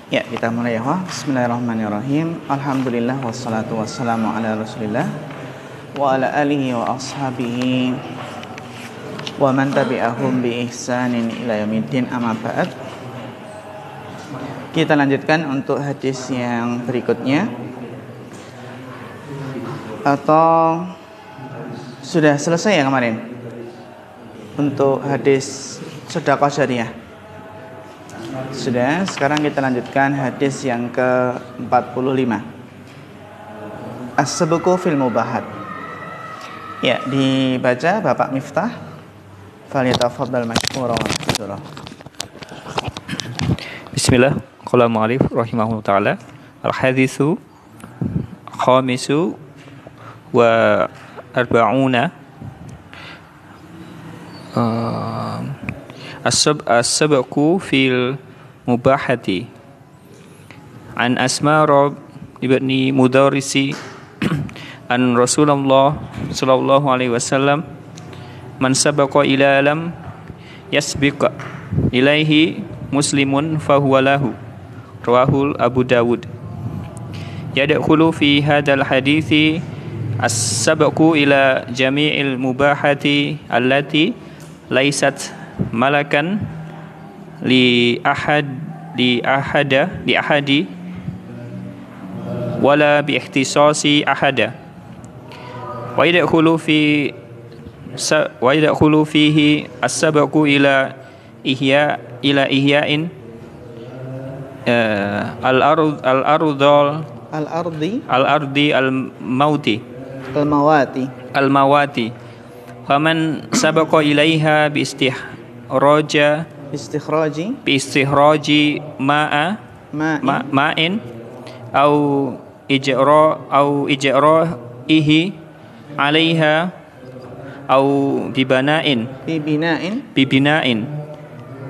Ya, kita mulai ya. Bismillahirrahmanirrahim. Alhamdulillah wassalatu wassalamu ala Rasulillah wa ala alihi wa ashabihi wa man tabi'ahum bi ihsanin ila yaumiddin, amma ba'd. Kita lanjutkan untuk hadis yang berikutnya. Atau sudah selesai ya kemarin? Untuk hadis sedekah syariah. Sudah, sekarang kita lanjutkan hadis yang ke-45. As-sabqu fil mubahat. Ya, dibaca Bapak Miftah. Falyatafaddal mashkura wa ma'dzura. Bismillah. Qala mu'allif rahimahullah ta'ala. Al-haditsu khamisu wa arba'una. As-sabqu fil mubahati an Asma ibni Mudarrisi an Rasulullah sallallahu alaihi wasallam man sabaqa ila lam yasbiq ilaihi muslimun fahuwa lahu, rawahul Abu Dawud. Yadkhulu fi hadzal hadithi as-sabqu ila jami'il mubahati allati laysat malakan li ahadi wala bi ikhtisasi ahada wa yadkhulu fihi as-sabqu ila ihya'in al-ardi al-mawati faman sabaqa ilaiha bi istikhraji ma'in au ijra'ihi 'alaiha au bibina'in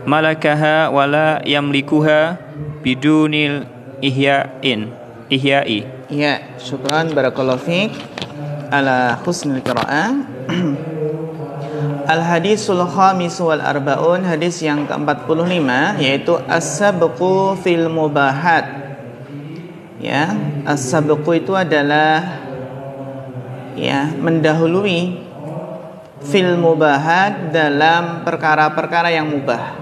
malakaha wala yamlikuha bidunil ihya'i. Ya, syukran barakallahu fiik ala husnil qiraah. Al-hadisul khamis wal arba'un, hadis yang ke-45, yaitu as-sabqu fil mubahat. Ya, as-sabqu itu adalah mendahului fil mubahat dalam perkara-perkara yang mubah.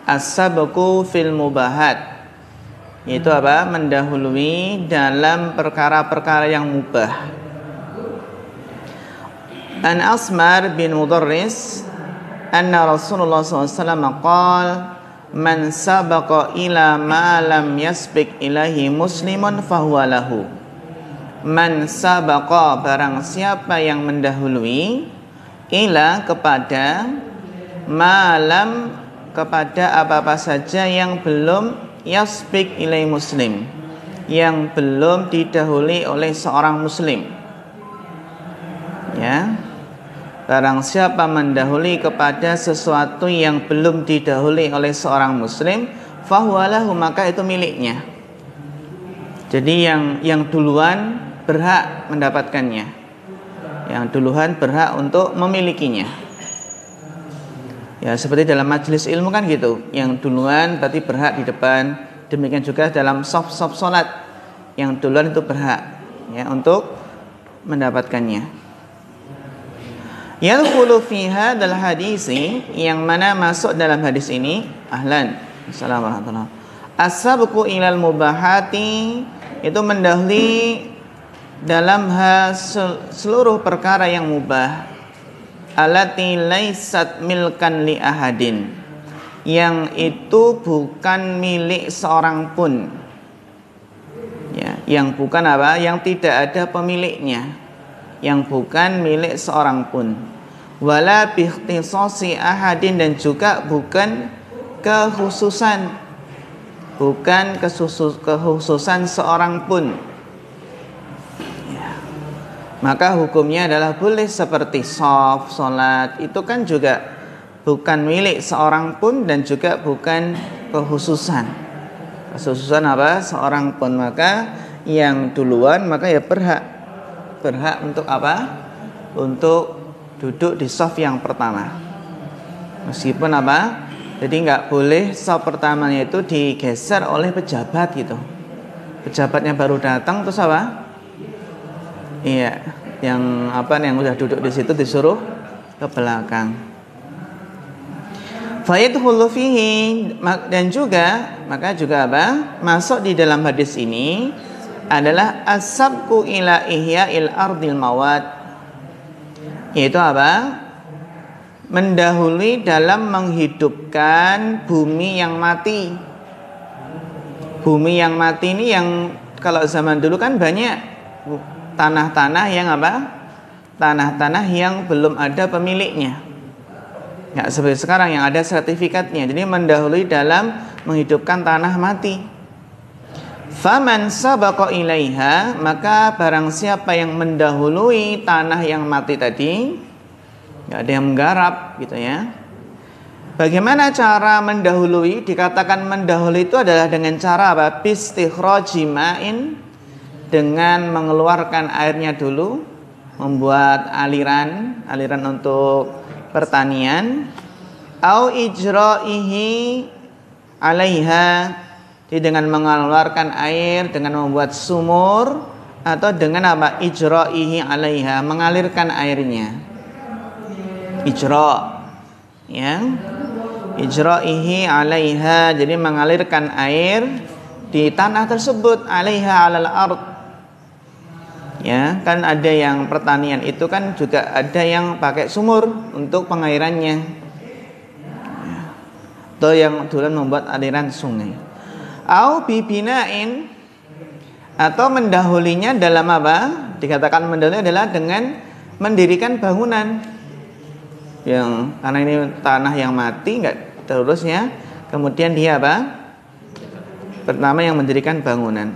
As-sabqu fil mubahat yaitu apa? Mendahului dalam perkara-perkara yang mubah. An Asmar bin Mudarris anna Rasulullah SAW qala man sabaqa ila ma lam yasbiq ilahi muslimun fahuwa lahu. Man sabaqa, barang siapa yang mendahului, ila kepada, malam kepada apa-apa saja yang belum yasbiq ilahi muslim, yang belum didahului oleh seorang muslim. Ya, barang siapa mendahului kepada sesuatu yang belum didahului oleh seorang muslim, fahuwa lahu, maka itu miliknya. Jadi yang duluan berhak mendapatkannya, yang duluan berhak untuk memilikinya. Ya, seperti dalam majelis ilmu kan gitu, yang duluan berarti berhak di depan. Demikian juga dalam saf-saf salat, yang duluan itu berhak ya untuk mendapatkannya. Yadkhulu fi hadzal hadisi, yang mana masuk dalam hadis ini, ahlan, assalamualaikum warahmatullahi wabarakatuh, as-sabqu ilal mubahati, itu mendahului dalam seluruh perkara yang mubah, allati laysat milkan li ahadin, yang itu bukan milik seorang pun. Ya, yang bukan apa? Yang tidak ada pemiliknya, yang bukan milik seorang pun. Wala bi ikhtisasi ahadin, dan juga bukan kekhususan seorang pun. Ya. Maka hukumnya adalah boleh, seperti shaf, salat, itu kan juga bukan milik seorang pun dan juga bukan kekhususan apa? Seorang pun. Maka yang duluan maka ya berhak untuk apa? Untuk duduk di shaf yang pertama. Meskipun apa? Jadi nggak boleh sop pertamanya itu digeser oleh pejabat gitu. Pejabatnya baru datang terus apa? Iya, yang udah duduk di situ disuruh ke belakang. Fayadkhulu fihi, dan juga maka juga apa? Masuk di dalam hadis ini adalah as-sabqu ila ihya'il ardil mawat. Yaitu apa? Mendahului dalam menghidupkan bumi yang mati. Bumi yang mati ini yang kalau zaman dulu kan banyak tanah-tanah yang apa? Tanah-tanah yang belum ada pemiliknya. Nggak seperti sekarang yang ada sertifikatnya. Jadi mendahului dalam menghidupkan tanah mati. Faman sabaqa ilaiha, maka barang siapa yang mendahului tanah yang mati tadi, nggak ada yang menggarap gitu ya. Bagaimana cara mendahului? Dikatakan mendahului itu adalah dengan cara apa? Bistikhraji ma'in, dengan mengeluarkan airnya dulu, membuat aliran untuk pertanian. Au ijra'ihi 'alaiha, dengan mengeluarkan air dengan membuat sumur, atau dengan apa? Ijra'ihi 'alaiha, mengalirkan airnya. Ijra, ya, ijra'ihi 'alaiha, jadi mengalirkan air di tanah tersebut. 'Alaiha 'alal ard, ya, kan ada yang pertanian itu kan juga ada yang pakai sumur untuk pengairannya, ya, atau yang duluan membuat aliran sungai. Au bibinain, atau mendahulinya dalam apa? Dikatakan mendahului adalah dengan mendirikan bangunan. Yang karena ini tanah yang mati nggak terurusnya, kemudian dia apa? Pertama yang mendirikan bangunan.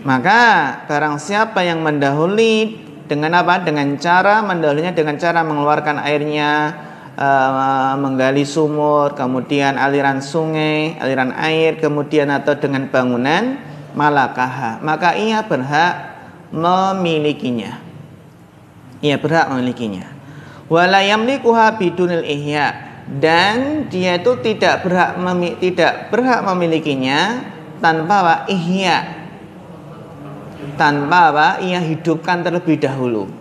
Maka barang siapa yang mendahului dengan apa? Dengan cara mendahulinya dengan cara mengeluarkan airnya, menggali sumur, kemudian aliran sungai, aliran air, kemudian atau dengan bangunan, malakaha, maka ia berhak memilikinya. Ia berhak memilikinya. Wala yamlikuha bidunil ihya, dan dia itu tidak berhak memilikinya tanpa apa? Ihya, tanpa apa? Ia hidupkan terlebih dahulu.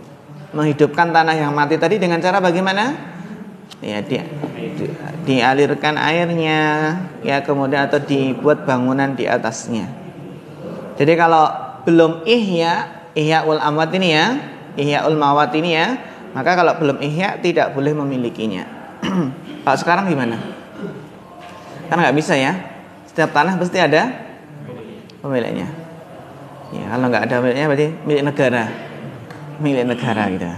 Menghidupkan tanah yang mati tadi dengan cara bagaimana? Ya, dialirkan airnya, ya, kemudian atau dibuat bangunan di atasnya. Jadi kalau belum ihyaul amwat ini ya, ihyaul mawat ini ya, maka kalau belum ihya tidak boleh memilikinya. Pak sekarang gimana? Kan nggak bisa ya. Setiap tanah pasti ada pemiliknya. Ya, kalau nggak ada pemiliknya berarti milik negara. Milik negara gitu.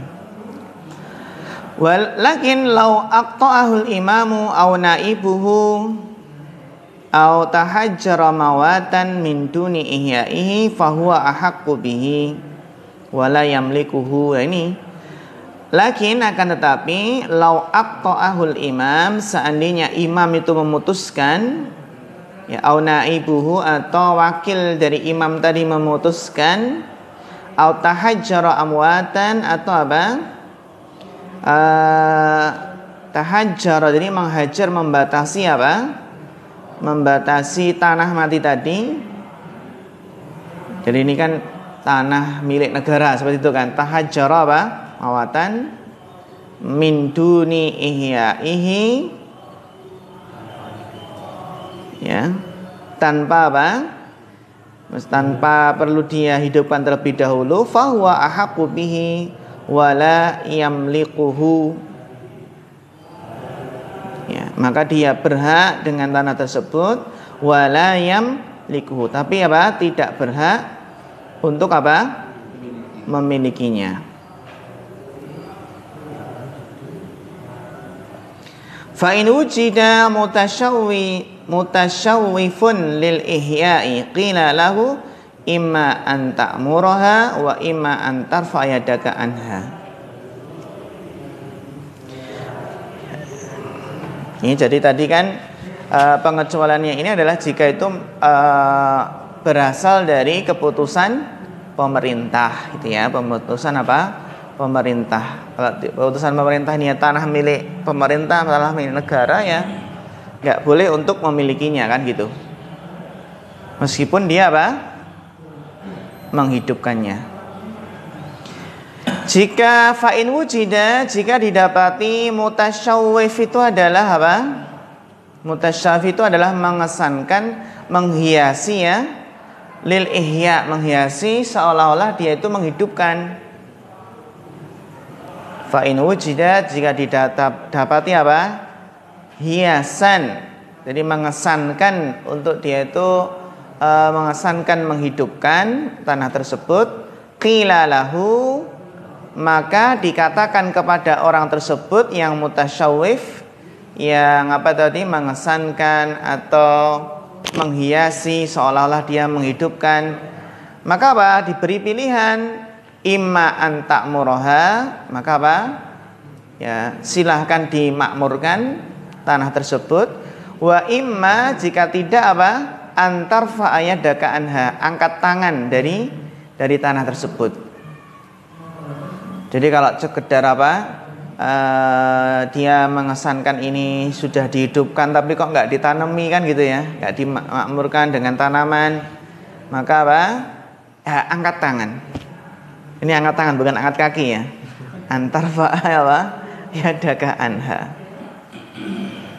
Walakin law aqta'ahul imamu aw naibuhu aw tahajjara mawatan min duni ihya'ihi fahuwa ahaqqu bihi wala yamlikuhu. Nah, ini lakin akan tetapi lau aqta'ahul imam, seandainya imam itu memutuskan, ya, au naibuhu, atau wakil dari imam tadi memutuskan, au tahajjara amwatan, atau apa? Tahajjara, jadi menghajar, membatasi apa? Membatasi tanah mati tadi. Jadi ini kan tanah milik negara seperti itu kan. Tahajjara apa? Mawatan min duni ihya'ihi, ya, tanpa apa? Tanpa perlu dia hidupkan terlebih dahulu. Fahuwa ahaqqu bihi wala yamlikuhu, ya, maka dia berhak dengan tanah tersebut. Wala yamlikuhu, tapi apa? Tidak berhak untuk apa? Memilikinya. Fa in wujida mutashawwifun lil ihya'i qila lahu imma an ta'muraha wa imma an tarfa yadaka anha. Ini jadi tadi kan pengecualiannya ini adalah jika itu berasal dari keputusan pemerintah gitu ya, keputusan apa? Pemerintah. Kalau keputusan pemerintah ini ya tanah milik pemerintah, tanah milik negara ya, nggak boleh untuk memilikinya kan gitu. Meskipun dia apa? Menghidupkannya. Jika fa'in wujida, jika didapati mutasyawwif itu adalah apa? Mutasyawwif itu adalah mengesankan, menghiasi ya, lil ihya, menghiasi seolah-olah dia itu menghidupkan. Fa'in wujida, jika didapati apa? Hiasan, jadi mengesankan untuk dia itu mengesankan, menghidupkan tanah tersebut. Qila lahu, maka dikatakan kepada orang tersebut yang mutasyawwif, yang apa tadi, mengesankan atau menghiasi seolah-olah dia menghidupkan, maka apa? Diberi pilihan, imma an ta'muraha, maka apa? Ya, silahkan dimakmurkan tanah tersebut. Wa imma, jika tidak apa? Antar fa'ayadaka anha, angkat tangan dari tanah tersebut. Jadi kalau sekedar apa, dia mengesankan ini sudah dihidupkan tapi kok nggak ditanami kan gitu ya, nggak dimakmurkan dengan tanaman, maka apa? Ya, angkat tangan. Ini angkat tangan, bukan angkat kaki ya. Antar fa'ayadaka anha.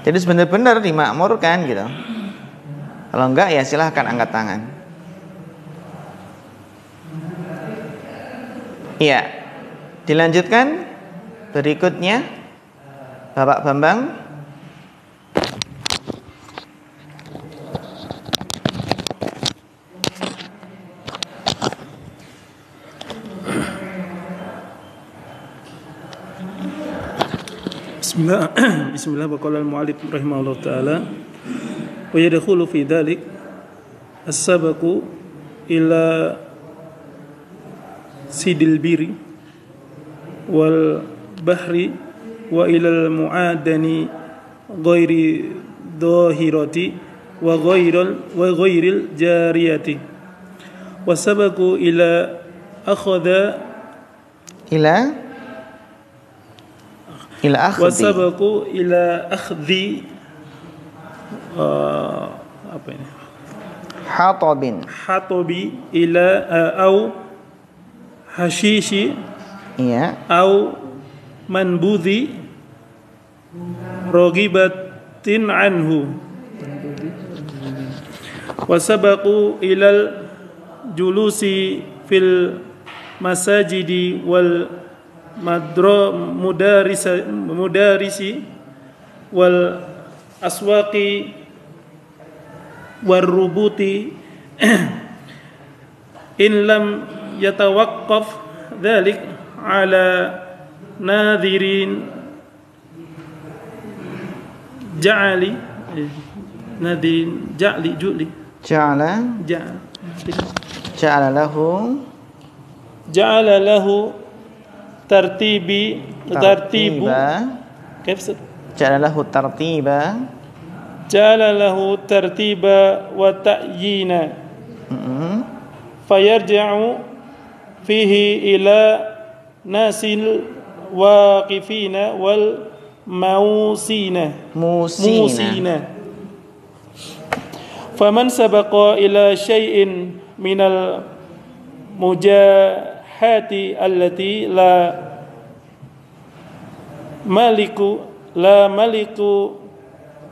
Jadi benar-benar dimakmurkan gitu. Kalau enggak ya silahkan angkat tangan. Iya. Dilanjutkan berikutnya, Bapak Bambang. Bismillah wa qala al-mu'allif rahimahullah ta'ala wa yadkhulu fi dhalik as-sabaqu ila sidil biri wal bahri wa ila al-mu'adani ghairi dhahirati wa ghairil jariyati wa sabaqu ila akhadha Ila akhdi. Wasabaku ila akhdi apa ini? Hatobi ila au hashishi, iya, au manbudhi rogibatin anhu. Wasabaku ilal julusi fil masajidi wal mudarisi wal aswaqi wal rubuti in lam yatawaqqaf dhalik ala nadhirin ja'li ja'ala lahu tartibu كيف ja'ala lahu tartiba wa ta'yina fayarja'u fihi ila nasil waqifina wal musina faman sabaqa ila shay'in minal mujahati allati la maliku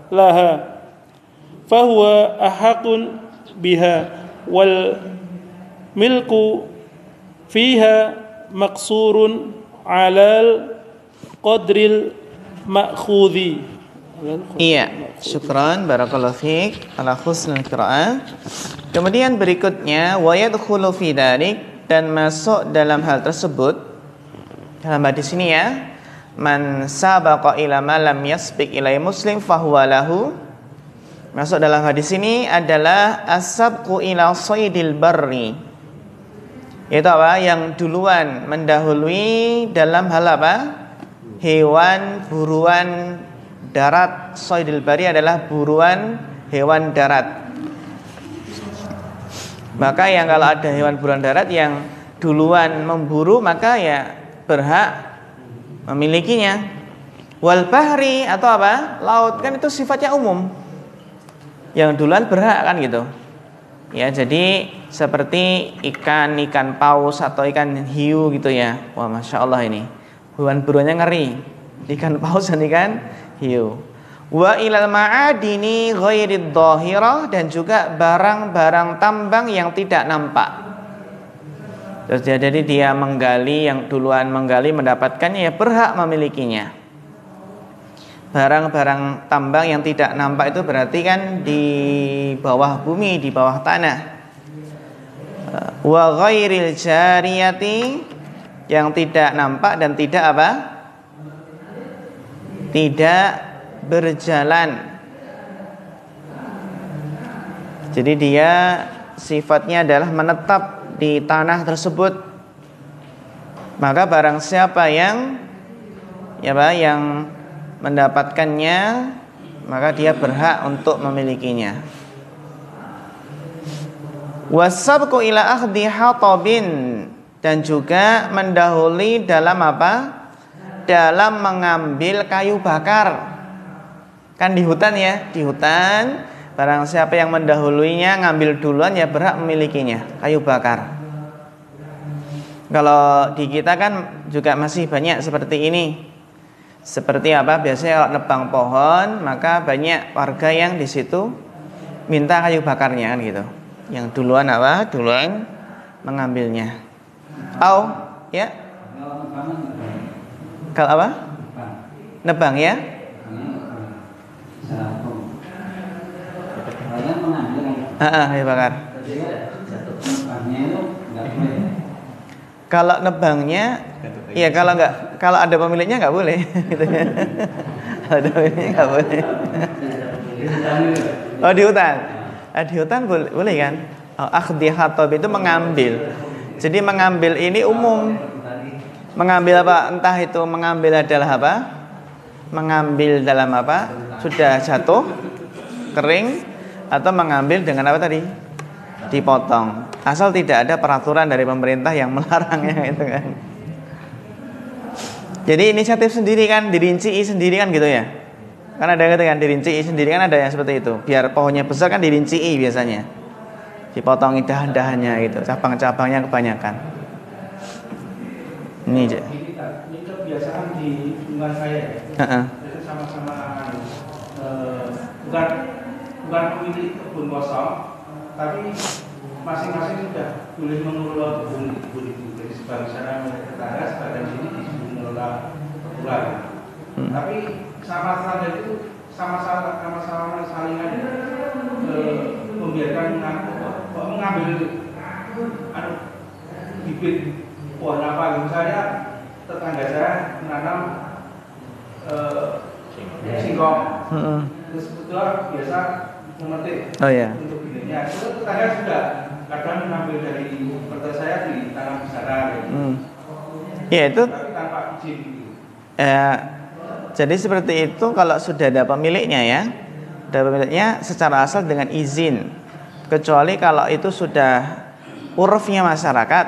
laha fahuwa ahaqun biha wal milku fiha maqsurun alal qadril ma'khudhi. Iya, syukran, barakallahu fiik ala husnul qiraah. Kemudian berikutnya wa yadkhulu fi dzalik, dan masuk dalam hal tersebut dalam hadis ini ya, man sabaqa ila ma lam yasbiq ilai muslim fahuwa lahu. Masuk dalam hadis ini adalah as-sabqu ila saydil barri, yaitu apa? Yang duluan mendahului dalam hal apa? Hewan buruan darat. Saydil barri adalah buruan hewan darat. Maka yang kalau ada hewan buruan darat yang duluan memburu, maka ya berhak memilikinya. Wal bahri atau apa? Laut, kan itu sifatnya umum. Yang duluan berhak kan gitu. Ya, jadi seperti ikan paus atau ikan hiu gitu ya. Wah, masya Allah ini buruan-buruannya ngeri. Ikan paus dan ikan hiu. Wa ilal ma'adini ghairid dhahirah, dan juga barang-barang tambang yang tidak nampak. Terus jadi dia menggali, yang duluan menggali mendapatkannya ya berhak memilikinya. Barang-barang tambang yang tidak nampak itu berarti kan di bawah bumi, di bawah tanah. Wa ghairil jariyati, yang tidak nampak dan tidak apa? Tidak berjalan. Jadi dia sifatnya adalah menetap di tanah tersebut. Maka barang siapa yang yang mendapatkannya, maka dia berhak untuk memilikinya. Wasabqu ila akhdhi hatabin, dan juga mendahului dalam apa? Dalam mengambil kayu bakar. Kan di hutan ya, di hutan barang siapa yang mendahuluinya ngambil duluan ya berhak memilikinya, kayu bakar. Kalau di kita kan juga masih banyak seperti ini. Seperti apa? Biasanya kalau nebang pohon, maka banyak warga yang di situ minta kayu bakarnya kan gitu. Yang duluan apa? Duluan mengambilnya. Ya. Kalau apa? Nebang ya? Kayu bakar. Kalau nebangnya, iya kalau ada pemiliknya nggak boleh. Gitu ya. Ada pemiliknya nggak boleh. Oh di hutan, di hutan boleh kan? Akhdhi hatab itu mengambil. Jadi mengambil ini umum. Mengambil apa? Entah itu mengambil adalah apa? Mengambil dalam apa? Sudah jatuh, kering, atau mengambil dengan apa tadi? Dipotong. Asal tidak ada peraturan dari pemerintah yang melarangnya itu kan. Jadi inisiatif sendiri kan, dirincii sendiri kan gitu ya. Kan ada gitu kan, dirincii sendiri kan, ada yang seperti itu. Biar pohonnya besar kan dirincii biasanya. Dipotong dahan-dahannya gitu, cabang-cabangnya kebanyakan. Ini kebiasaan di lingkungan saya. Itu sama-sama bukan pemilik kebun kosong, tapi masing-masing sudah boleh mengelola kebun itu. Jadi sebagian sana tetangga, sebagian sini disuruh mengelola ular. Tapi sama-sama itu sama-sama saling membiarkan mengambil bibit pohon apa gitu. Saya tetangga saya menanam singkong. Terus kebetulan biasa memetik untuk bibitnya. Terus tetangga sudah kadang mengambil dari perut saya di tanam di sana. Ya itu. Tapi tanpa izin gitu. Jadi seperti itu kalau sudah ada pemiliknya ya. Ada pemiliknya secara asal dengan izin. Kecuali kalau itu sudah urufnya masyarakat,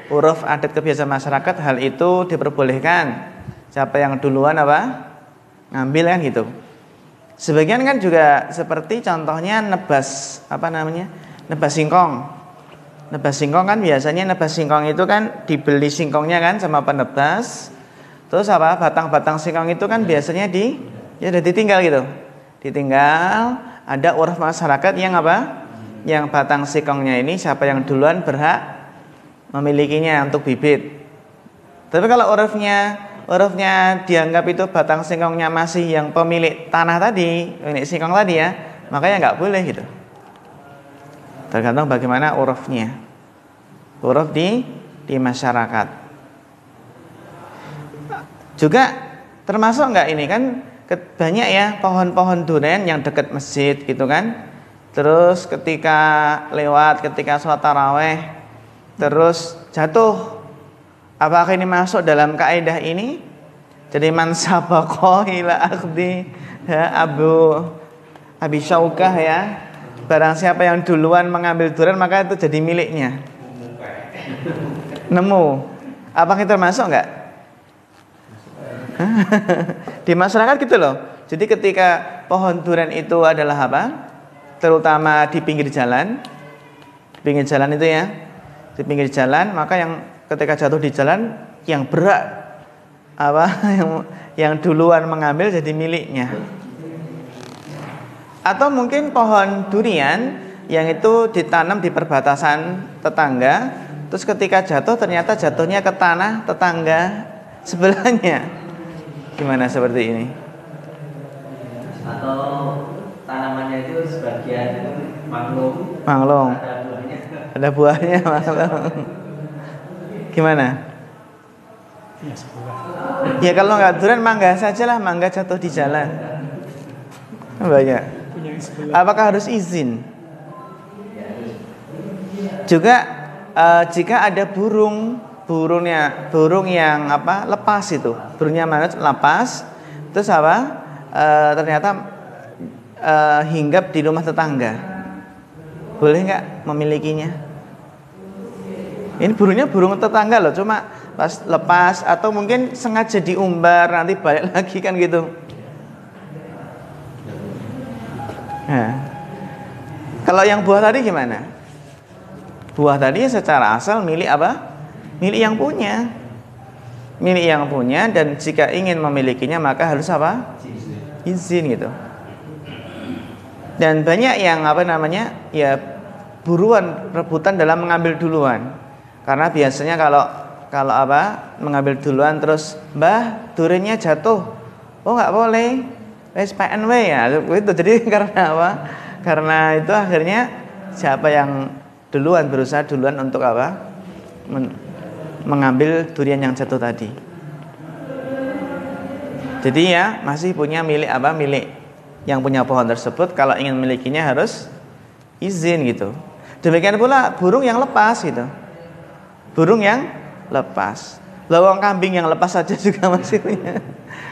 uruf adat kebiasaan masyarakat, hal itu diperbolehkan. Siapa yang duluan apa? Ngambil kan gitu. Sebagian kan juga seperti contohnya nebas nebas singkong. Nebas singkong kan biasanya nebas singkong itu kan dibeli singkongnya kan sama penebas. Terus apa? Batang-batang singkong itu kan biasanya udah ditinggal gitu. Ditinggal, ada uruf masyarakat yang apa? Yang batang singkongnya ini siapa yang duluan berhak memilikinya untuk bibit. Tapi kalau urufnya dianggap itu batang singkongnya masih yang pemilik tanah tadi, pemilik singkong tadi ya, makanya nggak boleh gitu. Tergantung bagaimana urufnya. Uruf di masyarakat. Juga termasuk nggak ini kan banyak ya pohon-pohon durian yang dekat masjid gitu kan. Terus ketika sholat taraweh terus jatuh, apakah ini masuk dalam kaidah ini? Jadi man sabaqa ila akhdhi Abi Syaukah ya, barang siapa yang duluan mengambil durian maka itu jadi miliknya. Nemu, apakah itu termasuk enggak? Di masyarakat gitu loh. Jadi ketika pohon durian itu adalah apa? Terutama di pinggir jalan itu ya, di pinggir jalan, maka yang ketika jatuh di jalan yang berat apa yang duluan mengambil jadi miliknya. Atau mungkin pohon durian yang itu ditanam di perbatasan tetangga, terus ketika jatuh ternyata jatuhnya ke tanah tetangga sebelahnya. Gimana seperti ini? Atau tanamannya itu sebagian manglung. Ada buahnya manglung. Gimana? Ya kalau nggak durian mangga sajalah, mangga jatuh di jalan. Banyak. Apakah harus izin? Juga jika ada burung yang apa lepas itu, burungnya mana lepas, terus apa? Ternyata hinggap di rumah tetangga, boleh nggak memilikinya? Ini burungnya burung tetangga loh, cuma pas lepas atau mungkin sengaja diumbar nanti balik lagi kan gitu. Nah, kalau yang buah tadi gimana? Buah tadi secara asal milik apa? Milik yang punya. Milik yang punya, dan jika ingin memilikinya maka harus apa? Izin gitu. Dan banyak yang apa namanya? Ya buruan rebutan dalam mengambil duluan. Karena biasanya kalau apa? Mengambil duluan terus, "Mbah, duriannya jatuh." "Oh, enggak boleh. Wes PNW ya." Itu jadi karena apa? Karena itu akhirnya siapa yang duluan berusaha duluan untuk apa? Mengambil durian yang jatuh tadi. Jadi ya masih punya milik apa? Milik yang punya pohon tersebut. Kalau ingin memilikinya harus izin gitu. Demikian pula burung yang lepas gitu. Burung yang lepas. Lawang kambing yang lepas saja juga masih punya.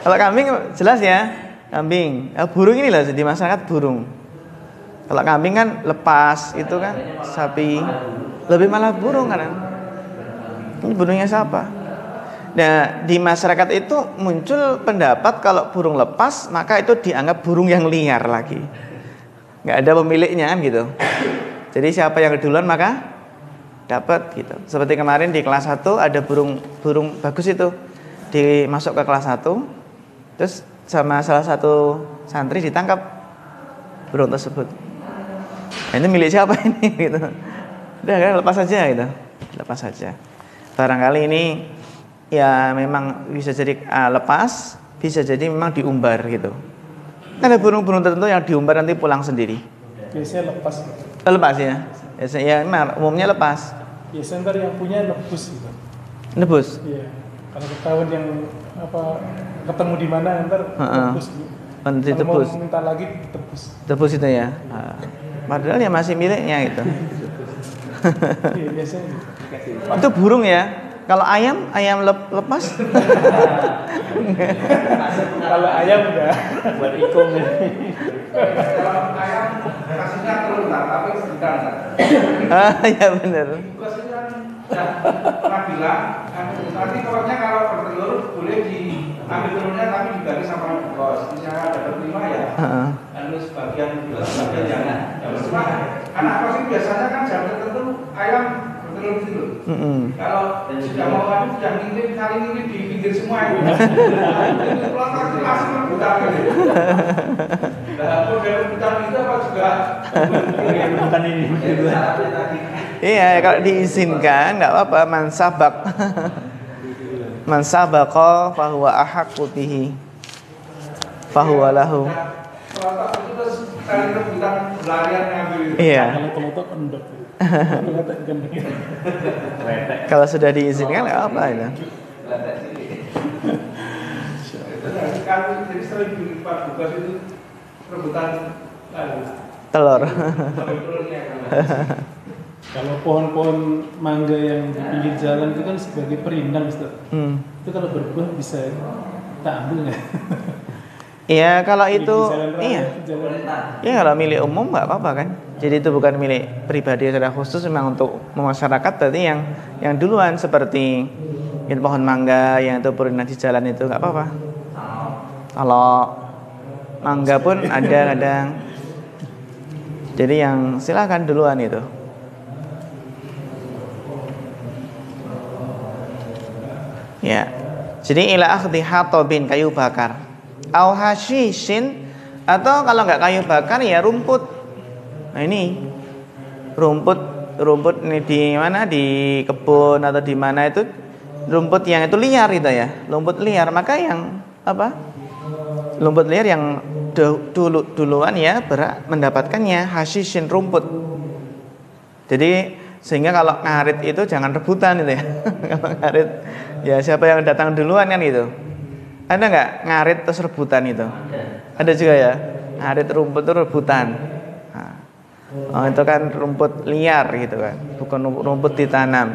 Kalau kambing jelas ya, kambing. Burung ini loh di masyarakat burung. Kalau kambing kan lepas, itu kan sapi. Lebih malah burung kan. Ini burungnya siapa? Nah, di masyarakat itu muncul pendapat kalau burung lepas maka itu dianggap burung yang liar lagi. Nggak ada pemiliknya kan gitu. Jadi siapa yang duluan maka dapat gitu. Seperti kemarin di kelas 1 ada burung bagus itu dimasuk ke kelas 1, terus sama salah satu santri ditangkap burung tersebut. Nah, ini milik siapa ini gitu. Udah kan lepas saja gitu. Lepas saja. Barangkali ini ya memang bisa jadi lepas, bisa jadi memang diumbar gitu. Ada burung-burung tertentu yang diumbar nanti pulang sendiri. Biasanya lepas. Lepas ya. Biasanya ya umumnya lepas. Biasanya ntar yang punya nebus gitu. Nebus. Iya. Kalau ketahuan yang apa ketemu di mana ntar tebus gitu. Nanti Kalau tebus. mau minta lagi tebus. Tebus itu ya. Padahal ya masih miliknya gitu. Iya biasanya gitu. Itu burung ya. Kalau ayam lepas. Kalau ayam enggak buat ikung. Kalau ayam kasihnya telur tapi sedang. Ya benar. Kasihnya pernah bilang, nanti pokoknya kalau bertelur boleh diambil telurnya tapi dibagi sama bos. Misalnya dapat 5 ya. Lalu sebagian jangan. Cuma anak kos itu biasanya kan jam tertentu ayam bertelur di situ. Kalau sudah mau adu sudah ngirim saling ngirim di pinggir semua itu. Ini pelontar itu masih rebutan gitu. Nah, model rebutan itu apa juga rebutan ini. Iya, kalau diizinkan nggak apa-apa, man sabaqa fahuwa ahaqqu bihi fahuwa lahu. Pelontar itu terus saling rebutan berlarian ngambil. Iya. Kalau kelotok endok. Kalau sudah diizinkan nggak apa itu. Jadi sering di Pak Bukas itu rebutan Telur. Kalau pohon-pohon mangga yang di pinggir jalan itu kan sebagai perindang, Ustaz. Itu kalau berbuah bisa kita ambil nggak? Iya, kalau itu iya. Jalan. Ya kalau milik umum nggak apa-apa kan. Jadi itu bukan milik pribadi secara khusus, memang untuk masyarakat. Berarti yang duluan seperti pohon mangga yang itu purina di jalan itu nggak apa-apa. Kalau mangga pun ada kadang. Jadi yang silakan duluan itu. Ya. Jadi ila akhdhi hatabin, kayu bakar. Au hashishin, atau kalau nggak kayu bakar ya rumput. Nah ini rumput ini di mana, di kebun atau di mana itu rumput yang itu liar gitu ya, rumput liar. Maka yang apa, rumput liar yang duluan ya mendapatkannya hashishin, rumput. Jadi sehingga kalau ngarit itu jangan rebutan gitu ya. Kalau ngarit ya siapa yang datang duluan kan gitu. Ada nggak ngarit terus rebutan itu? Ada juga ya, ngarit rumput itu rebutan. Oh, itu kan rumput liar gitu kan, bukan rumput ditanam.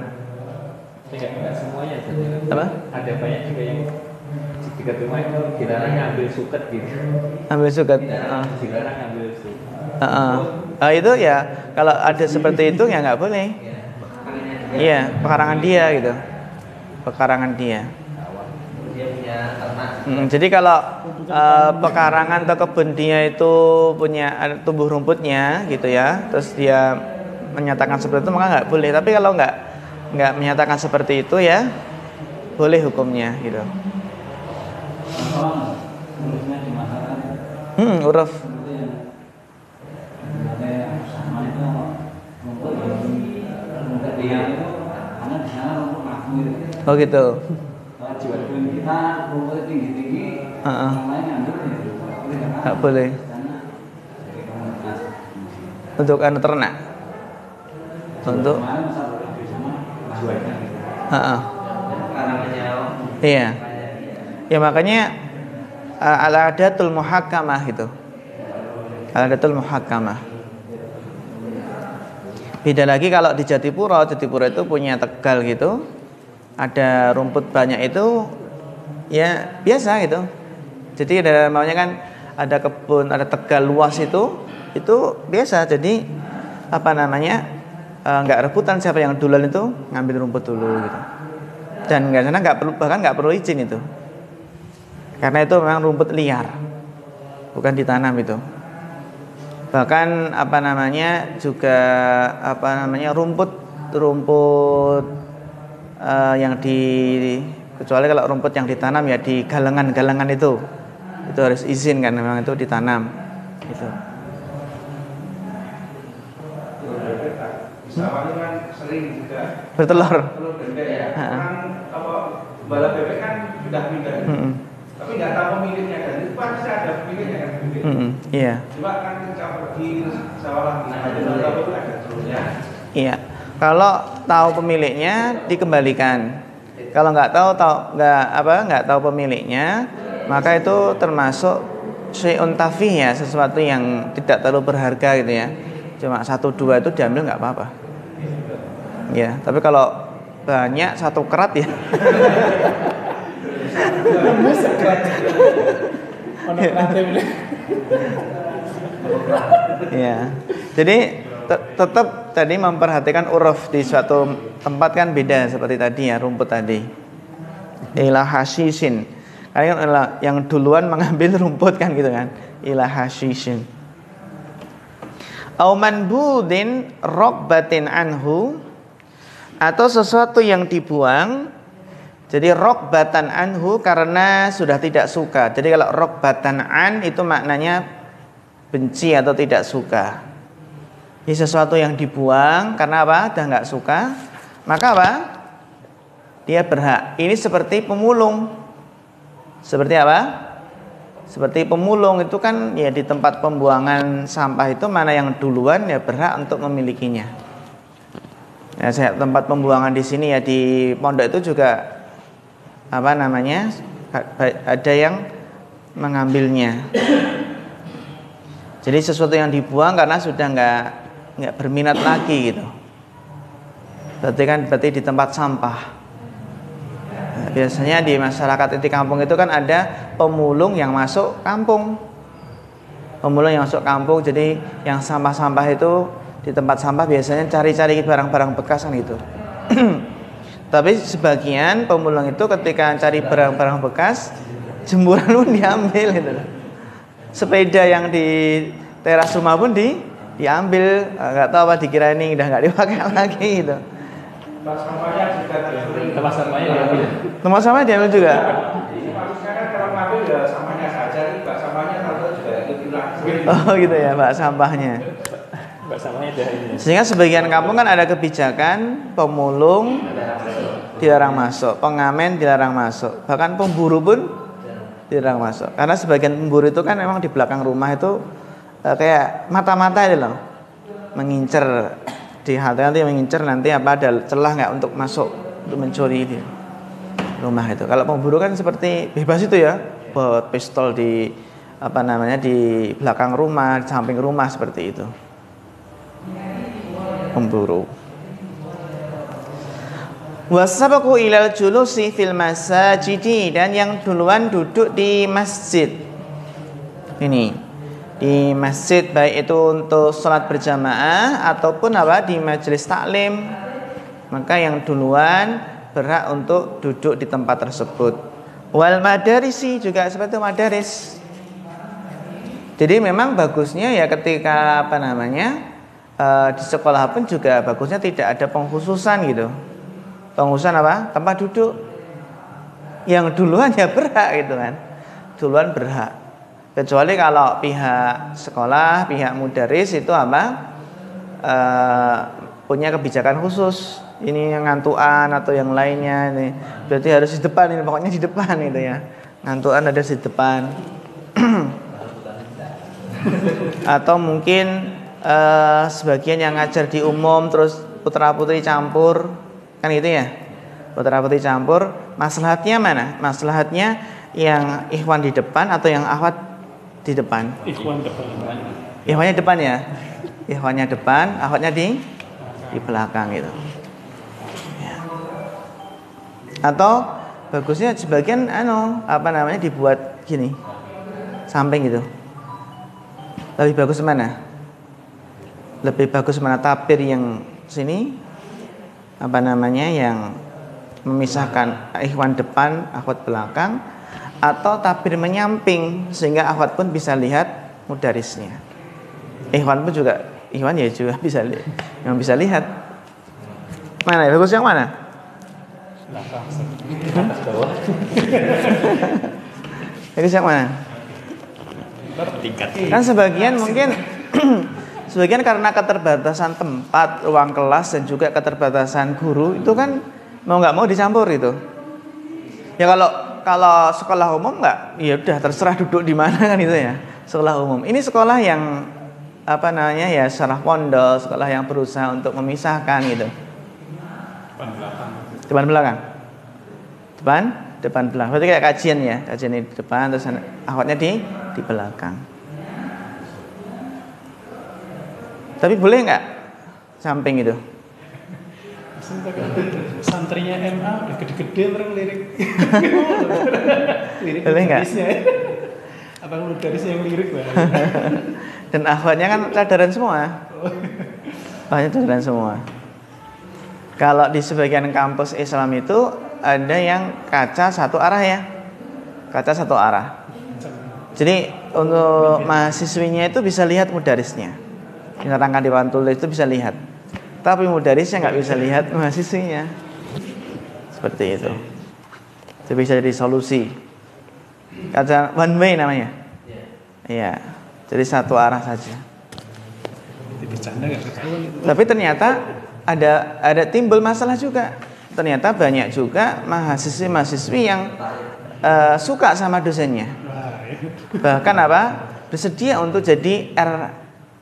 Tidak semuanya. Apa? Ada banyak juga yang di dekat rumah itu dilarang ngambil suket gitu. Ambil suket. Dilarang ngambil suket. Itu ya kalau ada seperti itu ya nggak boleh. Iya, pekarangan dia gitu. Pekarangan dia. Dia punya ternak. Jadi kalau pekarangan atau kebun dia itu punya tumbuh rumputnya gitu ya, terus dia menyatakan seperti itu maka nggak boleh. Tapi kalau nggak menyatakan seperti itu ya boleh hukumnya gitu. Uruf. Oh gitu. Nggak boleh. Untuk anak ternak. Untuk. Iya. Ya makanya al-adatul muhakkamah itu. Al-adatul muhakkamah. Beda lagi kalau di Jatipura itu punya Tegal gitu. Ada rumput banyak itu ya biasa gitu. Jadi ada maunya kan ada kebun, ada Tegal luas itu biasa. Jadi apa namanya? Nggak rebutan siapa yang duluan itu ngambil rumput dulu gitu. Dan nggak sana bahkan nggak perlu izin itu. Karena itu memang rumput liar. Bukan ditanam itu. Bahkan apa namanya juga rumput yang kecuali kalau rumput yang ditanam ya di galengan itu harus izin kan, memang itu ditanam itu. Sawahnya kan sering juga Bertelur. telur bebek ya. Orang balap bebek kan sudah pindah. Tapi nggak tahu pemiliknya kan. Itu pasti ada pemiliknya kan. Iya. Coba kan di sawah lagi. Ada telurnya. Iya. Kalau tahu pemiliknya dikembalikan. Kalau nggak tahu pemiliknya, maka itu termasuk syai'un tafih ya, sesuatu yang tidak terlalu berharga gitu ya. Cuma 1-2 itu diambil nggak apa-apa. Ya, tapi kalau banyak 1 kerat ya. Ya. Jadi tetap tadi memperhatikan uruf di suatu tempat kan beda seperti tadi ya, rumput tadi. Ila hashishin. Karena yang duluan mengambil rumput kan gitu kan. Ila hashishin. Au manbudin rokbatin anhu, atau sesuatu yang dibuang. Jadi rokbatan anhu karena sudah tidak suka. Jadi kalau rokbatan an itu maknanya benci atau tidak suka. Ini sesuatu yang dibuang karena apa? Dah nggak suka. Maka apa? Dia berhak. Ini seperti pemulung. Seperti apa? Seperti pemulung itu kan ya di tempat pembuangan sampah itu mana yang duluan ya berhak untuk memilikinya. Ya, tempat pembuangan di sini ya di pondok itu juga apa namanya? Ada yang mengambilnya. Jadi sesuatu yang dibuang karena sudah nggak berminat lagi gitu. Berarti di tempat sampah. Nah, biasanya di masyarakat di kampung itu kan ada pemulung yang masuk kampung. Pemulung yang masuk kampung, jadi yang sampah-sampah itu di tempat sampah biasanya cari-cari barang-barang bekas kan gitu. Tapi sebagian pemulung itu ketika cari barang-barang bekas jemuran pun diambil gitu loh. Sepeda yang di teras rumah pun diambil, nggak tahu apa dikira ini udah nggak dipakai lagi gitu. Tempat sampahnya juga sering. Tempat sampahnya diambil. Tempat sampah diambil juga. Maksudnya kan kalau ngambil ya sampahnya saja, nih bak sampahnya kalau juga ikut hilang. Oh gitu ya, bak sampahnya. Bak sampahnya udah ini. Sehingga sebagian kampung kan ada kebijakan pemulung dilarang masuk, pengamen dilarang masuk, bahkan pemburu pun dilarang masuk. Karena sebagian pemburu itu kan memang di belakang rumah itu kayak mata-mata itu loh, mengincar di halte nanti mengincar nanti apa ada celah nggak untuk masuk untuk mencuri di rumah itu. Kalau pemburu kan seperti bebas itu ya, buat pistol di apa namanya di belakang rumah, di samping rumah seperti itu. Pemburu. Wasabaqu ilal julusi fil masajidi, dan yang duluan duduk di masjid. Ini di masjid baik itu untuk sholat berjamaah ataupun apa di majelis taklim, maka yang duluan berhak untuk duduk di tempat tersebut. Wal madarisi juga seperti madaris. Jadi memang bagusnya ya ketika apa namanya di sekolah pun juga bagusnya tidak ada pengkhususan gitu. Pengkhususan apa? Tempat duduk. Yang duluan ya berhak gitu kan. Duluan berhak. Kecuali kalau pihak sekolah, pihak mudaris itu apa? Punya kebijakan khusus. Ini yang ngantuan atau yang lainnya ini. Berarti harus di depan ini, pokoknya di depan gitu ya. Ngantuan ada di depan. Atau mungkin sebagian yang ngajar di umum terus putra-putri campur, kan gitu ya. Putra-putri campur, maslahatnya mana? Maslahatnya yang ikhwan di depan atau yang akhwat di depan? Ikhwan depan. Ikhwannya depan ya. Ikhwannya depan, akhwatnya di belakang gitu. Ya. Atau bagusnya sebagian apa namanya dibuat gini. Samping gitu. Lebih bagus mana? Lebih bagus mana tapir yang sini apa namanya yang memisahkan ikhwan depan, akhwat belakang, atau tapir menyamping sehingga akhwat pun bisa lihat mudarisnya. Ikhwan pun juga ya juga bisa yang bisa lihat. Mana bagus yang mana? Atas bawah. Bagus yang mana? Tingkat. Kan sebagian mungkin sebagian karena keterbatasan tempat, ruang kelas dan juga keterbatasan guru itu kan mau nggak mau dicampur itu. Ya kalau sekolah umum nggak, ya udah terserah duduk di mana kan itu ya. Sekolah umum. Ini sekolah yang apa namanya ya sekolah pondok, sekolah yang berusaha untuk memisahkan gitu. Depan belakang. Depan belakang. Berarti kayak kajian ya, kajian di depan terus akhwatnya di belakang. Tapi boleh nggak samping itu? Santrinya MA udah gede-gede terus lirik. Lirik boleh nggak? Apa mudarisnya yang lirik lah. Dan akhwatnya kan cadaran semua. Akhwatnya cadaran semua. Kalau di sebagian kampus Islam itu ada yang kaca satu arah ya. Kaca satu arah. Jadi untuk mahasiswinya itu bisa lihat mudarisnya. Diterangkan di papan tulis itu bisa lihat. Tapi mudarisnya nggak bisa lihat mahasiswinya. Seperti itu. Itu bisa jadi solusi. Kaca one way namanya. Iya. Jadi satu arah saja. Bercanda nggak ketahuan itu. Tapi ternyata ada timbul masalah juga. Ternyata banyak juga mahasiswi yang suka sama dosennya. Bahkan apa? Bersedia untuk jadi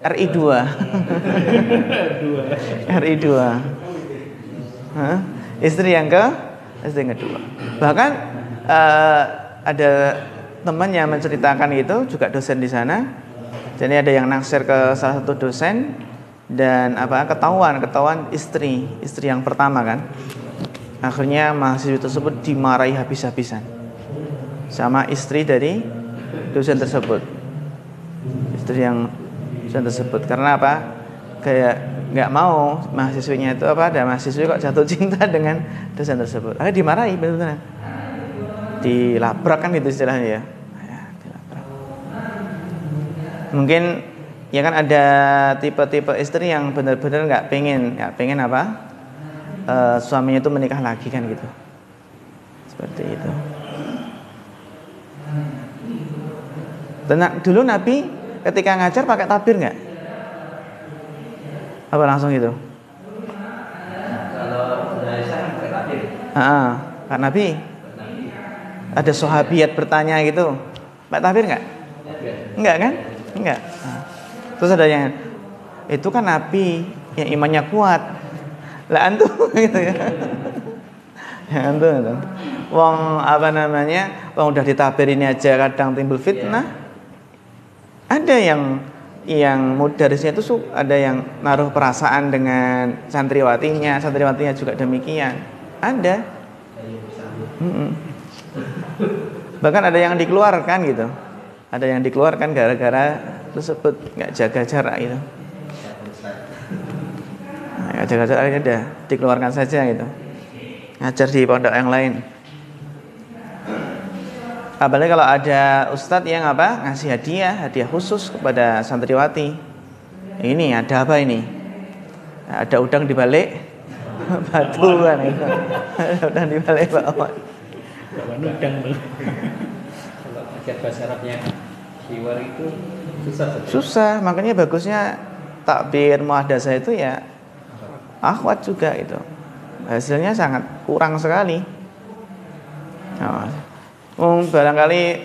RI2. RI2. Istri yang kedua. Bahkan ada teman yang menceritakan itu juga dosen di sana. Jadi ada yang naksir ke salah satu dosen dan ketahuan istri yang pertama kan. Akhirnya mahasiswa tersebut dimarahi habis-habisan sama istri dari dosen tersebut. Istri yang dosen tersebut karena apa? Kayak nggak mau mahasiswinya itu ada mahasiswi kok jatuh cinta dengan dosen tersebut. Akhirnya dimarahi benar-benar. dilabrak kan itu istilahnya ya. Ya, dilabrak. Mungkin ya kan ada tipe-tipe istri yang benar-benar nggak pengen apa suaminya itu menikah lagi kan gitu, seperti itu. Dan dulu Nabi ketika ngajar pakai tabir nggak? Apa langsung gitu? Kalau dari saya pakai tabir. Pak Nabi ada sahabiat bertanya gitu, pakai tabir nggak? Enggak kan? Enggak. Terus ada yang itu kan Nabi yang imannya kuat. Lah antum gitu ya. Ya antum itu. Wong apa namanya? Wong udah ditabir ini aja kadang timbul fitnah. Ada yang mudarisnya itu ada yang naruh perasaan dengan santriwatinya juga demikian. Ada. Bahkan ada yang dikeluarkan gitu. Ada yang dikeluarkan gara-gara tersebut nggak jaga jarak gitu. Nggak jaga jarak udah dikeluarkan saja gitu. Ngajar di pondok yang lain. Apalagi kalau ada ustadz yang ngasih hadiah khusus kepada santriwati. Ini ada apa ini? Ada udang di balik batu kan itu. Ada udang di balik bawah. Udang tuh. Kalau pakai bahasa Arabnya hiwar itu susah, makanya bagusnya takbir muhadasah itu ya akhwat juga itu. Hasilnya sangat kurang sekali. Barangkali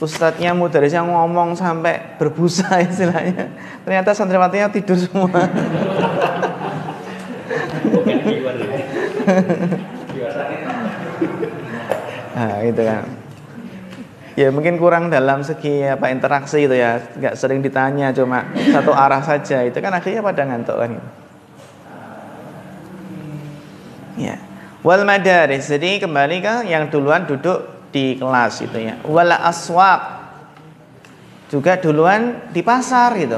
ustadznya mudarisnya ngomong sampai berbusa istilahnya, ternyata santriwatinya tidur semua. Nah gitu kan. Ya mungkin kurang dalam segi interaksi itu ya, nggak sering ditanya, cuma satu arah saja, itu kan akhirnya pada ngantuk kan gitu. Ya. Wal madaris, jadi kembali ke yang duluan duduk di kelas itu ya. Wal aswaq, juga duluan di pasar gitu.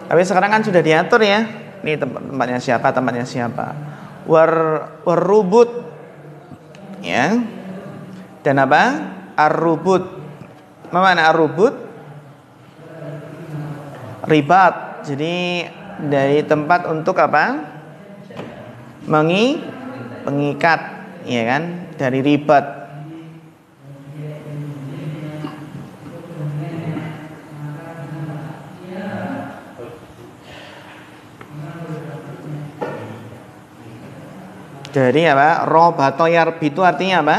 Tapi sekarang kan sudah diatur ya. Ini tempatnya siapa. Warrubut ya. Dan ar-rubut. Apa makna ar-rubut? Ribat. Jadi dari tempat untuk mengikat, ya kan, dari ribat. Dari robato yarbitu artinya apa?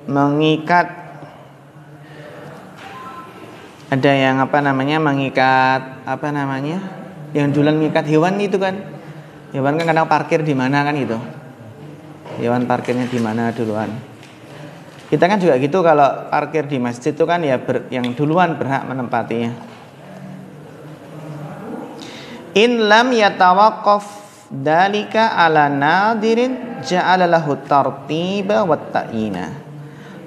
Mengikat. Ada yang mengikat yang duluan mengikat hewan itu kan. Hewan kan kadang parkir di mana kan gitu. Hewan parkirnya di mana duluan. Kita kan juga gitu, kalau parkir di masjid itu kan ya yang duluan berhak menempatinya. In lam yatawaqqaf dalika ala nadirin ja'ala lahu tartiba wat ta'ina.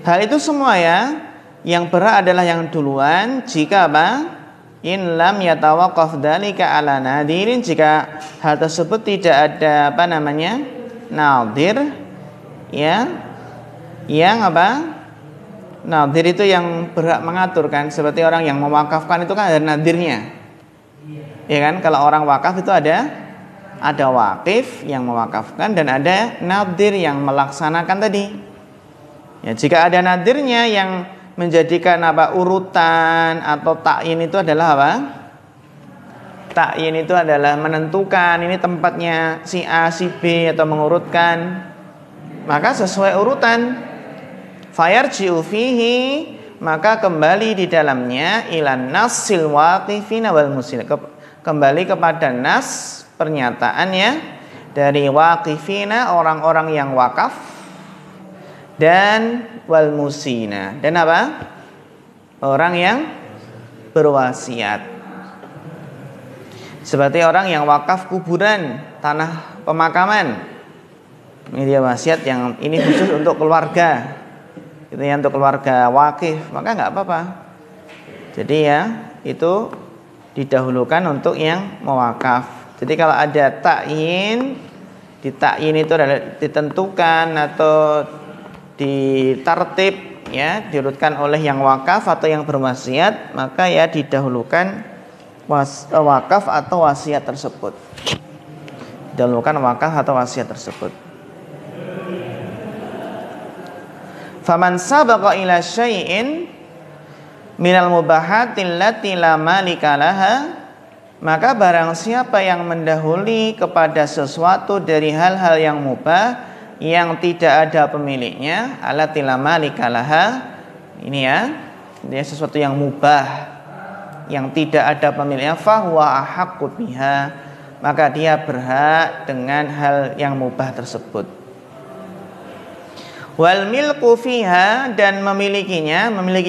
Hal itu semua ya, yang berhak adalah yang duluan jika in lam yatawaqqaf dalika ala nadirin, jika hal tersebut tidak ada nadir ya, yang nadir itu yang berhak mengaturkan, seperti orang yang mewakafkan itu kan ada nadirnya ya kan. Kalau orang wakaf itu ada wakif yang mewakafkan dan ada nadir yang melaksanakan tadi ya. Jika ada nadirnya yang menjadikan urutan atau ta'yin itu adalah ta'yin itu adalah menentukan ini tempatnya si A, si B, atau mengurutkan, maka sesuai urutan. Fayarji'u fihi, maka kembali di dalamnya ilan nasil waqifina wal musil, kembali kepada nas pernyataannya dari waqifina, orang-orang yang wakaf, dan wal musina, dan orang yang berwasiat, seperti orang yang wakaf kuburan, tanah pemakaman, ini dia wasiat yang ini khusus untuk keluarga itu ya, untuk keluarga wakif, maka nggak apa-apa. Jadi ya itu didahulukan untuk yang mewakaf. Jadi kalau ada ta'yin ditakyin itu adalah ditentukan atau ditertib ya, diurutkan oleh yang wakaf atau yang berwasiat, maka ya didahulukan wakaf atau wasiat tersebut. Didahulukan wakaf atau wasiat tersebut. Faman sabaqa ila syai'in minal mubahatil lati la malika laha, maka barang siapa yang mendahului kepada sesuatu dari hal-hal yang mubah yang tidak ada pemiliknya, allati la malika laha, ini ya, dia sesuatu yang mubah yang tidak ada pemiliknya, fahuwa ahaqqu biha, maka dia berhak dengan hal yang mubah tersebut. Wal milku fiha, dan memiliki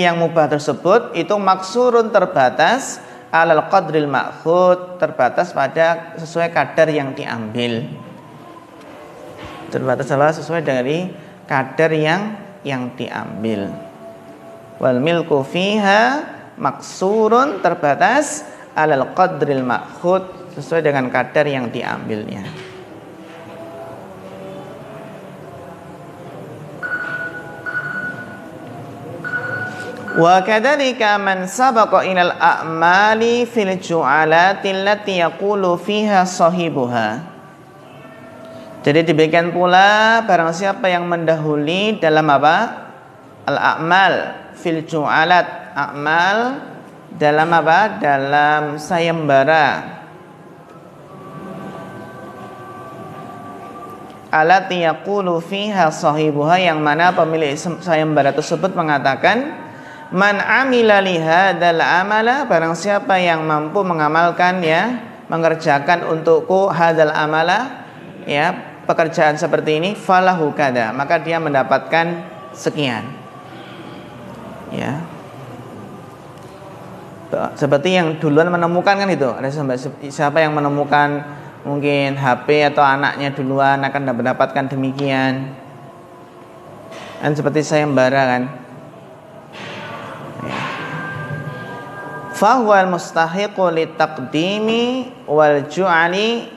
yang mubah tersebut itu maksurun, terbatas, alal qadril ma'khud, terbatas pada sesuai kadar yang diambil. Terbatas adalah sesuai dari kadar yang diambil. Wal milku fiha maksurun, terbatas, alal qadril ma'khud, sesuai dengan kadar yang diambilnya. Wa kadzalika man sabaqa ilal a'mali fil ju'alati allati yaqulu fiha sahibuha. Jadi demikian pula barang siapa yang mendahului dalam apa? Al-a'mal fil ju'alat, a'mal dalam apa? Dalam sayembara. Allati yaqulu fiha sahibuha, yang mana pemilik sayembara tersebut mengatakan, man amila lihadzal amala, barang siapa yang mampu mengamalkan ya, mengerjakan untukku hadzal amala ya, pekerjaan seperti ini, falahu kada, maka dia mendapatkan sekian ya. Seperti yang duluan menemukan kan itu, ada siapa yang menemukan mungkin HP atau anaknya duluan akan mendapatkan demikian. Dan seperti sayembara kan, fahuwal mustahiqu litaqdimi wal ju'ali,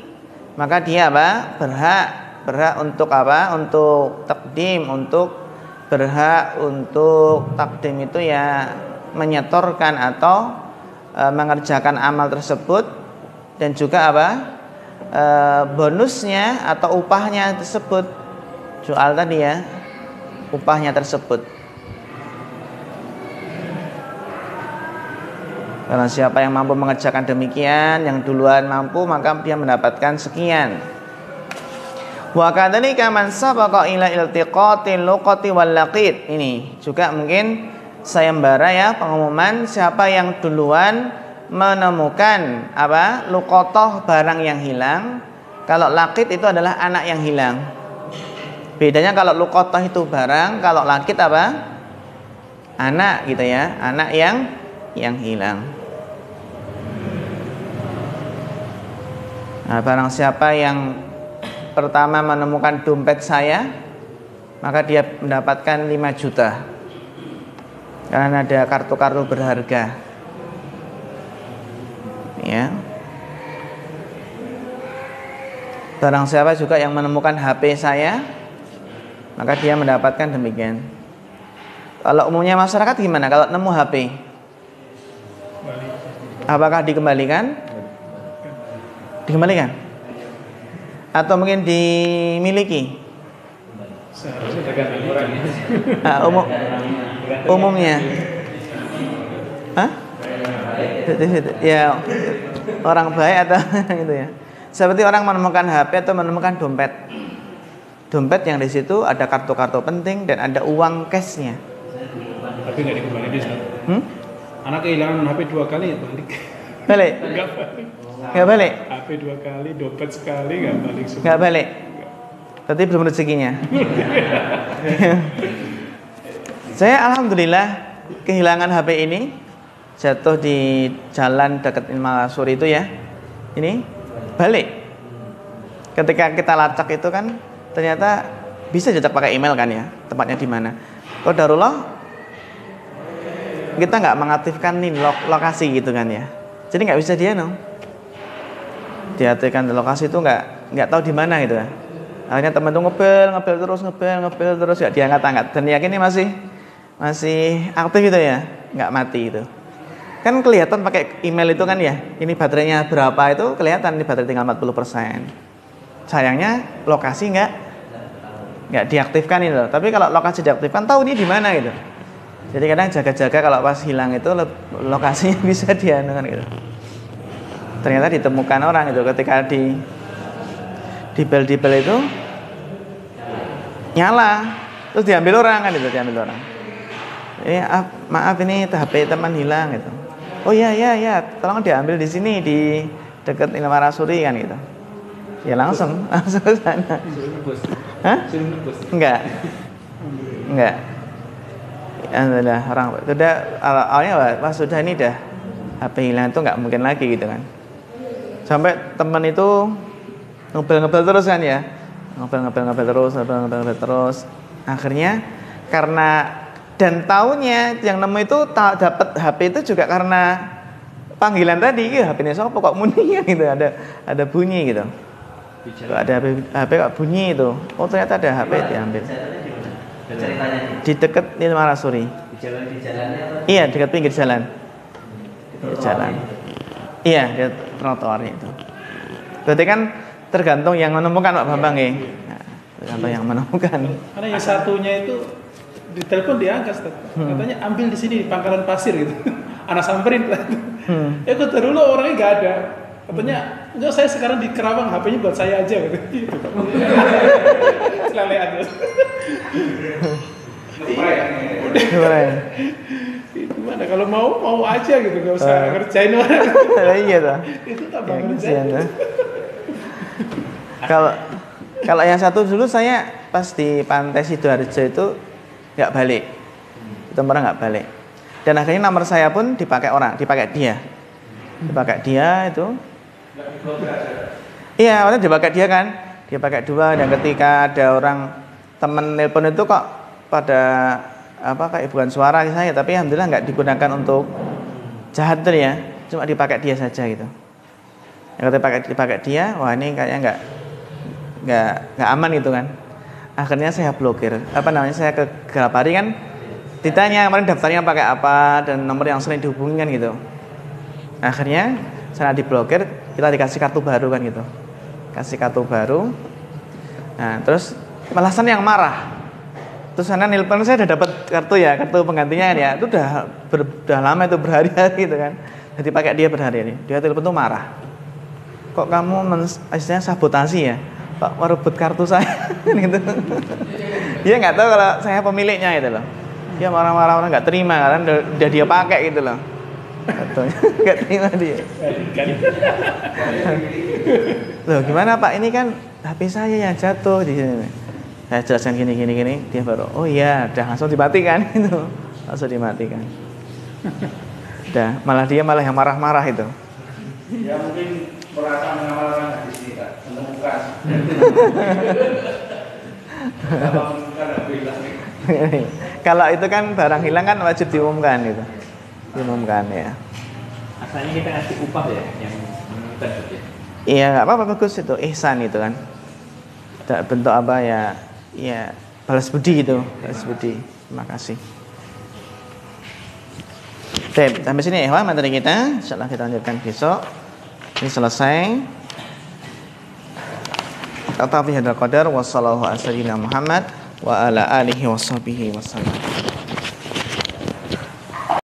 maka dia apa? Berhak untuk apa? Untuk takdim, untuk berhak untuk takdim itu ya menyetorkan atau mengerjakan amal tersebut, dan juga apa? Bonusnya atau upahnya tersebut. Jual tadi ya, upahnya tersebut. Karena siapa yang mampu mengerjakan demikian, yang duluan mampu, maka dia mendapatkan sekian. Wa kadzalika man sabaqa ila iltiqatil luqati wal laqit. Ini juga mungkin sayembara ya, pengumuman siapa yang duluan menemukan apa? Luqatoh, barang yang hilang. Kalau laqit itu adalah anak yang hilang. Bedanya kalau luqatoh itu barang, kalau laqit apa? Anak gitu ya, anak yang hilang. Nah, barang siapa yang pertama menemukan dompet saya, maka dia mendapatkan 5 juta. Karena ada kartu-kartu berharga. Ya. Barang siapa juga yang menemukan HP saya, maka dia mendapatkan demikian. Kalau umumnya masyarakat gimana kalau nemu HP? Apakah dikembalikan? Dikembalikan? Atau mungkin dimiliki? Umumnya? Hah? Ya, orang baik atau gitu ya. Seperti orang menemukan HP atau menemukan dompet. Dompet yang di situ ada kartu-kartu penting dan ada uang cashnya. Tapi nggak dikembalikan, Ustaz. Anak kehilangan HP 2 kali ya balik. Balik? Nggak balik? HP 2 kali, dompet sekali nggak balik semua. Nggak balik? Berarti belum rezekinya. Saya alhamdulillah kehilangan HP ini, jatuh di jalan dekat Ilmasuri itu ya. Ini balik. Ketika kita lacak itu kan ternyata bisa jejak pakai email kan ya, tempatnya di mana. Qadarullah kita nggak mengaktifkan nih lokasi gitu kan ya, jadi nggak bisa dia diaktifkan lokasi itu nggak tahu di mana gitu ya. Akhirnya teman tuh ngebel terus ya diangkat-angkat. Dan yakin ini masih aktif gitu ya, nggak mati itu. Kan kelihatan pakai email itu kan ya. Ini baterainya berapa itu kelihatan, ini baterai tinggal 40%. Sayangnya lokasi nggak diaktifkan itu. Tapi kalau lokasi diaktifkan tahu ini di mana gitu. Jadi kadang jaga-jaga kalau pas hilang itu lokasinya bisa dianukan gitu. Ternyata ditemukan orang itu ketika di bel itu nyala, terus diambil orang kan itu, diambil orang. Maaf ini HP teman hilang gitu. Oh iya, tolong diambil di sini di dekat Indomaret kan gitu. Ya langsung ke sana. Hah? Enggak. Alhamdulillah orang sudah awalnya pas sudah ini dah HP hilang itu nggak mungkin lagi gitu kan. Sampai teman itu ngebel terus kan ya. Ngebel terus. Akhirnya karena dan taunya yang nemu itu dapat HP itu juga karena panggilan tadi, HP-nya siapa kok muni gitu, ada bunyi gitu. Kok ada HP kok bunyi itu. Oh ternyata ada HP diambil. Di dekat Marasuri. Di jalannya apa? Iya, dekat pinggir jalan. Jalan. Iya, di trotoarnya itu. Berarti kan tergantung yang menemukan Pak Bambang ya. Nah, tergantung yang menemukan. Karena yang satunya itu di telepon diangkat, katanya ambil di sini di Pangkalan Pasir gitu. Anak samperin lah. Kok dulu orangnya nggak ada. Katanya enggak, saya sekarang di Kerawang, HP-nya buat saya aja gitu. Selelean terus. Gimana kalau mau aja gitu, nggak usah ngerjain orang. Iya tuh. Itu tambah ngerjain. Kalau yang satu dulu saya pas di Pantai Sidoarjo itu nggak balik, itu orang nggak balik. Dan akhirnya nomor saya pun dipakai dia itu. Iya, waktu dipakai dia kan, dipakai dua. Dan ketika ada orang temen nelpon itu kok pada kayak bukan suara saya, tapi alhamdulillah nggak digunakan untuk jahat tuh ya, cuma dipakai dia saja gitu. Yang dipakai dia, wah ini kayaknya nggak aman gitu kan. Akhirnya saya blokir. Saya ke Galapari kan, ditanya kemarin daftarnya pakai apa dan nomor yang sering dihubungi kan gitu. Akhirnya saya diblokir, kita dikasih kartu baru kan gitu. Kasih kartu baru. Nah, terus malah sana yang marah. Terus sana nelpon, saya udah dapat kartu penggantinya kan ya. Itu udah lama itu, berhari-hari gitu kan. Jadi pakai dia berhari-hari. Dia telepon tuh marah. Kok kamu istilahnya sabotasi ya? Pak merebut kartu saya gitu. Dia nggak tahu kalau saya pemiliknya gitu loh. Dia marah-marah, orang nggak terima karena udah dia pakai gitu loh. Nggak terima dia. Loh gimana Pak, ini kan HP saya yang jatuh di sini. Saya jelaskan gini. Dia baru, oh iya, udah langsung dimatikan itu. Langsung dimatikan. Udah, dia malah yang marah-marah itu. Ya mungkin merasa mengamalkan di sini Kak, menemukan. Kalau itu kan barang hilang kan wajib diumumkan gitu. Diumumkan ya. Asalnya kita kasih upah ya yang menemukan itu. Iya, nggak apa-apa, bagus itu, ihsan itu kan. Bentuk apa ya? Ya, balas budi gitu, balas budi. Terima kasih. Baik, sampai sini ya materi kita. Insyaallah kita lanjutkan besok. Ini selesai. Kata fi hadal qadar wa sallallahu alaihi Muhammad wa ala alihi wa sahbihi wasallam.